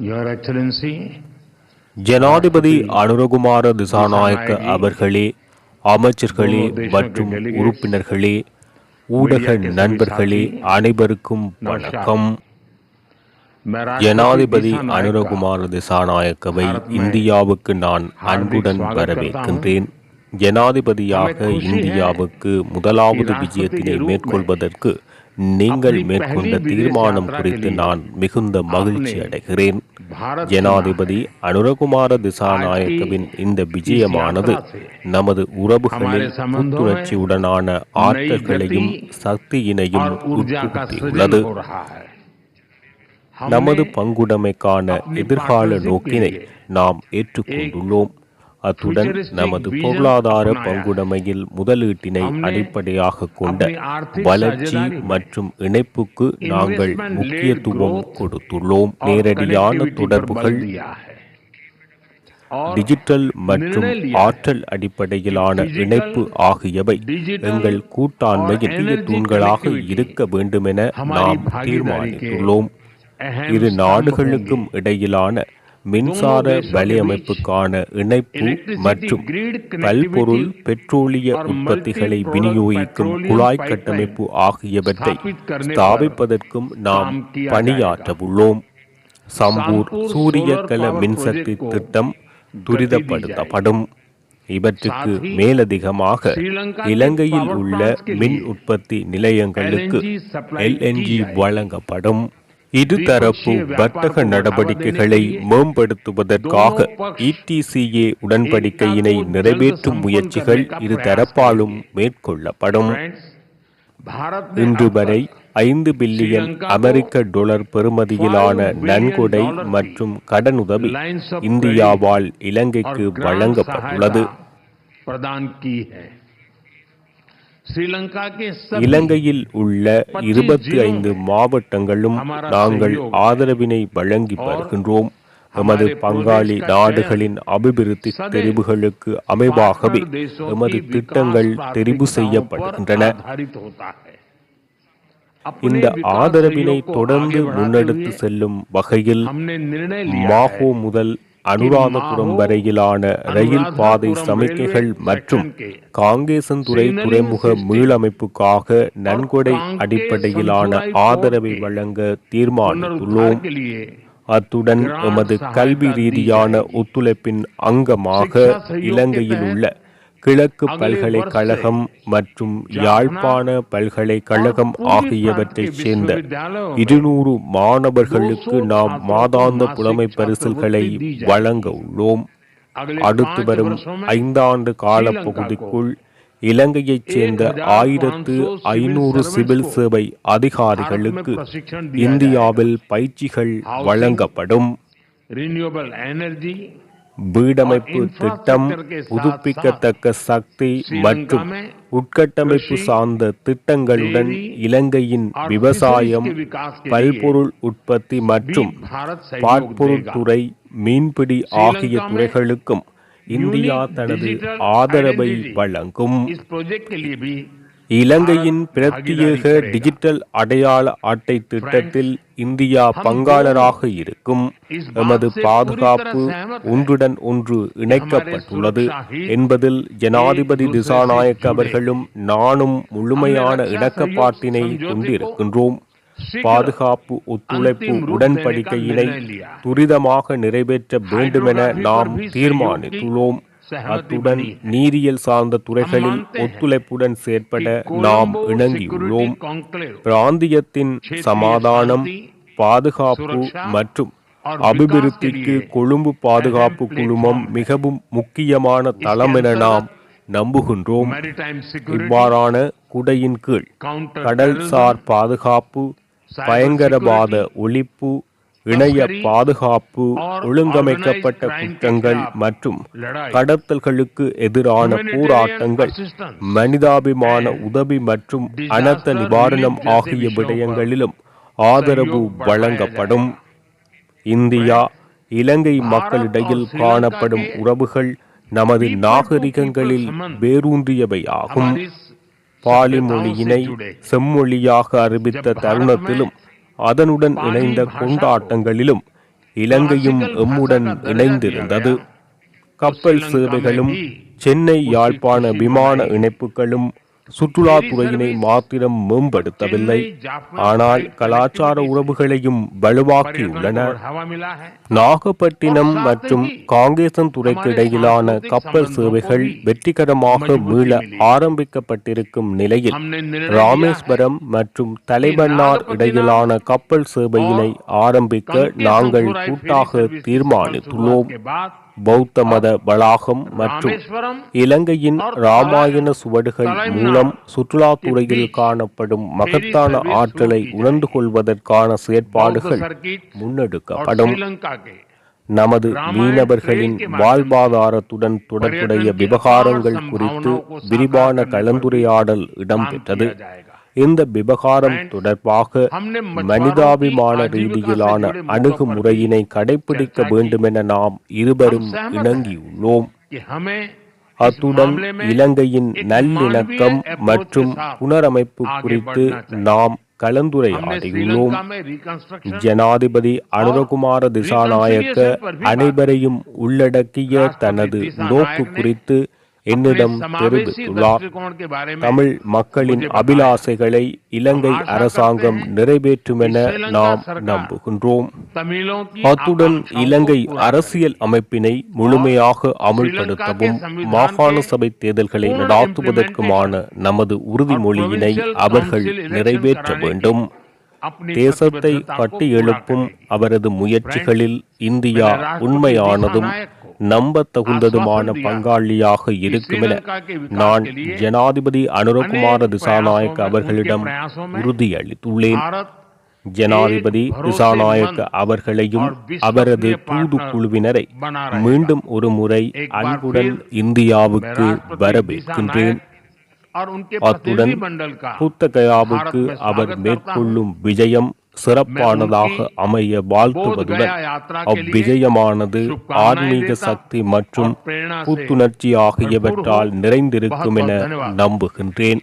Your Excellency, ஜனாதிபதி அனுரகுமார திசாநாயக்க அவர்களே, அமைச்சர்களே மற்றும் உறுப்பினர்களே, ஊடக நண்பர்களே, அனைவருக்கும் வணக்கம். ஜனாதிபதி அனுரகுமார திசாநாயக்கவை இந்தியாவுக்கு நான் அன்புடன் வரவேற்கின்றேன். ஜனாதிபதியாக இந்தியாவுக்கு முதலாவது விஜயத்தினை மேற்கொள்வதற்கு நீங்கள் மேற்கொண்ட தீர்மானம் குறித்து நான் மிகுந்த மகிழ்ச்சி அடைகிறேன். ஜனாதிபதி அனுரகுமார திசாநாயக்கவின் இந்த விஜயமானது நமது உறவுகளில் புத்துணர்ச்சியுடனான ஆற்றல்களையும் சக்தியினையும் உட்புகுத்தியுள்ளது. நமது பங்குடைமைக்கான எதிர்கால நோக்கினை நாம் ஏற்றுக்கொண்டுள்ளோம். அத்துடன் நமது பொருளாதார பங்குடைமையில் முதலீட்டினை அடிப்படையாக கொண்ட வளர்ச்சி மற்றும் இணைப்புக்கு நாங்கள் முக்கியத்துவம் கொடுத்துள்ளோம். நேரடியான தொடர்புகள், டிஜிட்டல் மற்றும் ஆற்றல் அடிப்படையிலான இணைப்பு ஆகியவை எங்கள் கூட்டாண்மையின் தூண்களாக இருக்க வேண்டுமென நாம் தீர்மானித்துள்ளோம். இரு நாடுகளுக்கும் இடையிலான மின்சார வலையமைப்புக்கான இணைப்பு மற்றும் பல்பொருள் பெட்ரோலிய உற்பத்திகளை விநியோகிக்கும் குழாய் கட்டமைப்பு ஆகியவற்றை ஸ்தாபிப்பதற்கும் நாம் பணியாற்றவுள்ளோம். சம்பூர் சூரிய கல மின்சக்தி திட்டம் துரிதப்படுத்தப்படும். இவற்றுக்கு மேலதிகமாக இலங்கையில் உள்ள மின் உற்பத்தி நிலையங்களுக்கு LNG வழங்கப்படும். இருதரப்பு வர்த்தக நடவடிக்கைகளை மேம்படுத்துவதற்காக ETCA உடன்படிக்கையினை நிறைவேற்றும் முயற்சிகள் இருதரப்பாலும் மேற்கொள்ளப்படும். இன்று வரை 5 பில்லியன் அமெரிக்க டாலர் பெறுமதியிலான நன்கொடை மற்றும் கடனுதவி இந்தியாவால் இலங்கைக்கு வழங்கப்பட்டுள்ளது. இலங்கையில் உள்ள 25 மாவட்டங்களும் நாங்கள் ஆதரவினை வழங்கி வருகின்றோம். எமது பங்காளி நாடுகளின் அபிவிருத்தி தெரிவுகளுக்கு அமைவாகவே எமது திட்டங்கள் தெரிவு செய்யப்படுகின்றன. இந்த ஆதரவினை தொடர்ந்து முன்னெடுத்து செல்லும் வகையில் மாஹோ முதல் அனுராதபுரம் வரையிலான ரயில் பாதை சமிக்கைகள் மற்றும் காங்கேசன்துறை துறைமுக மீளமைப்புக்காக நன்கொடை அடிப்படையிலான ஆதரவை வழங்க தீர்மானித்துள்ளோம். அத்துடன் எமது கல்வி ரீதியான ஒத்துழைப்பின் அங்கமாக இலங்கையில் உள்ள கிழக்கு பல்கலைக்கழகம் மற்றும் யாழ்ப்பாண பல்கலைக்கழகம் ஆகியவற்றைச் சேர்ந்த 200 மாணவர்களுக்கு நாம் மாதாந்த புலமை பரிசில்களை வழங்க உள்ளோம். அடுத்து வரும் 5 ஆண்டு காலப்பகுதிக்குள் இலங்கையைச் சேர்ந்த 1500 சிவில் சேவை அதிகாரிகளுக்கு இந்தியாவில் பயிற்சிகள் வழங்கப்படும். வீடமைப்பு திட்டம், புதுப்பிக்கத்தக்க சக்தி மற்றும் உட்கட்டமைப்பு சார்ந்த திட்டங்களுடன் இலங்கையின் விவசாயம், பல்பொருள் உற்பத்தி மற்றும் பாற்பொருள் துறை, மீன்பிடி ஆகிய துறைகளுக்கும் இந்தியா தனது ஆதரவை வழங்கும். இலங்கையின் பிரத்யேக டிஜிட்டல் அடையாள அட்டை திட்டத்தில் இந்தியா பங்காளராக இருக்கும். எமது பாதுகாப்பு ஒன்றுடன் ஒன்று இணைக்கப்பட்டுள்ளது என்பதில் ஜனாதிபதி திசாநாயக்க அவர்களும் நானும் முழுமையான இணக்கப்பாட்டினை கொண்டிருக்கின்றோம். பாதுகாப்பு ஒத்துழைப்பு உடன்படிக்கையினை துரிதமாக நிறைவேற்ற வேண்டுமென நாம் தீர்மானித்துள்ளோம். அத்துடன் நீரியல் சார்ந்த துறைகளில் ஒத்துழைப்புடன் செயற்பட நாம் இணங்கியுள்ளோம். பிராந்தியத்தின் சமாதானம், பாதுகாப்பு மற்றும் அபிவிருத்திக்கு கொழும்பு பாதுகாப்பு குழுமம் மிகவும் முக்கியமான தளம் என நாம் நம்புகின்றோம். இவ்வாறான குடையின் கீழ் கடல்சார் பாதுகாப்பு, பயங்கரவாத ஒழிப்பு, இணைய பாதுகாப்பு, ஒழுங்கமைக்கப்பட்ட குற்றங்கள் மற்றும் கடத்தல்களுக்கு எதிரான போராட்டங்கள், மனிதாபிமான உதவி மற்றும் அனர்த்த நிவாரணம் ஆகிய விடயங்களிலும் ஆதரவு வழங்கப்படும். இந்தியா இலங்கை மக்களிடையில் காணப்படும் உறவுகள் நமது நாகரிகங்களில் வேரூன்றியவை ஆகும். பாலி மொழியினை செம்மொழியாக அறிவித்த தருணத்திலும் அதனுடன் இணைந்த கொண்டாட்டங்களிலும் இலங்கையும் எம்முடன் இணைந்திருந்தது. கப்பல் சேவைகளும் சென்னை யாழ்ப்பாண விமான இணைப்புகளும் சுற்றுலாத்துறையினை மாத்திரம் மேம்படுத்தவில்லை, ஆனால் கலாச்சார உறவுகளையும் வலுவாக்கியுள்ளன. நாகப்பட்டினம் மற்றும் காங்கேசன் துறைக்கு இடையிலான கப்பல் சேவைகள் வெற்றிகரமாக மீள ஆரம்பிக்கப்பட்டிருக்கும் நிலையில் ராமேஸ்வரம் மற்றும் தலைமன்னார் இடையிலான கப்பல் சேவையினை ஆரம்பிக்க நாங்கள் கூட்டாக தீர்மானித்துள்ளோம். பௌத்த மத வளாகம் மற்றும் இலங்கையின் இராமாயண சுவடுகள் மூலம் சுற்றுலாத்துறையில் காணப்படும் மகத்தான ஆற்றலை உணர்ந்து கொள்வதற்கான செயற்பாடுகள் முன்னெடுக்கப்படும். நமது மீனவர்களின் வாழ்வாதாரத்துடன் தொடர்புடைய விவகாரங்கள் குறித்து விரிவான கலந்துரையாடல் இடம்பெற்றது. இந்த விவகாரம் தொடர்பாக மனிதாபிமான ரீதியிலான அணுகுமுறையினை கடைபிடிக்க வேண்டுமென நாம் இருவரும் இணங்கியுள்ளோம். அத்துடன் இலங்கையின் நல்லிணக்கம் மற்றும் புனரமைப்பு குறித்து நாம் கலந்துரையாடியுள்ளோம். ஜனாதிபதி அனுரகுமார திசாநாயக்க அனைவரையும் உள்ளடக்கிய தனது நோக்கு குறித்து என்னிடம் தெரிவித்துள்ளார். தமிழ் மக்களின் அபிலாசைகளை இலங்கை அரசாங்கம் நிறைவேற்றும் என நாம் நம்புகின்றோம். அத்துடன் இலங்கை அரசியல் அமைப்பினை முழுமையாக அமுல்படுத்தவும் மாகாண சபை தேர்தல்களை நடாத்துவதற்குமான நமது உறுதிமொழியினை அவர்கள் நிறைவேற்ற வேண்டும். தேசத்தை கட்டியெழுப்பும் அவரது முயற்சிகளில் இந்தியா உண்மையானதும் நம்ப தகுந்ததுமான பங்காளியாக இருக்கும் என நான் ஜனாதிபதி அனுரகுமார திசாநாயக்க அவர்களிடம் உறுதியளித்துள்ளேன். ஜனாதிபதி திசாநாயக்க அவர்களையும் அவரது தூதுக்குழுவினரை மீண்டும் ஒரு முறை அன்புடன் இந்தியாவுக்கு வரவேற்கின்றேன். அத்துடன் புத்தகயாவுக்கு அவர் மேற்கொள்ளும் விஜயம் சிறப்பானதாக அமைய வாழ்த்துவதுடன் அவ்விஜயமானது ஆன்மீக சக்தி மற்றும் புத்துணர்ச்சி ஆகியவற்றால் நிறைந்திருக்கும் என நம்புகின்றேன்.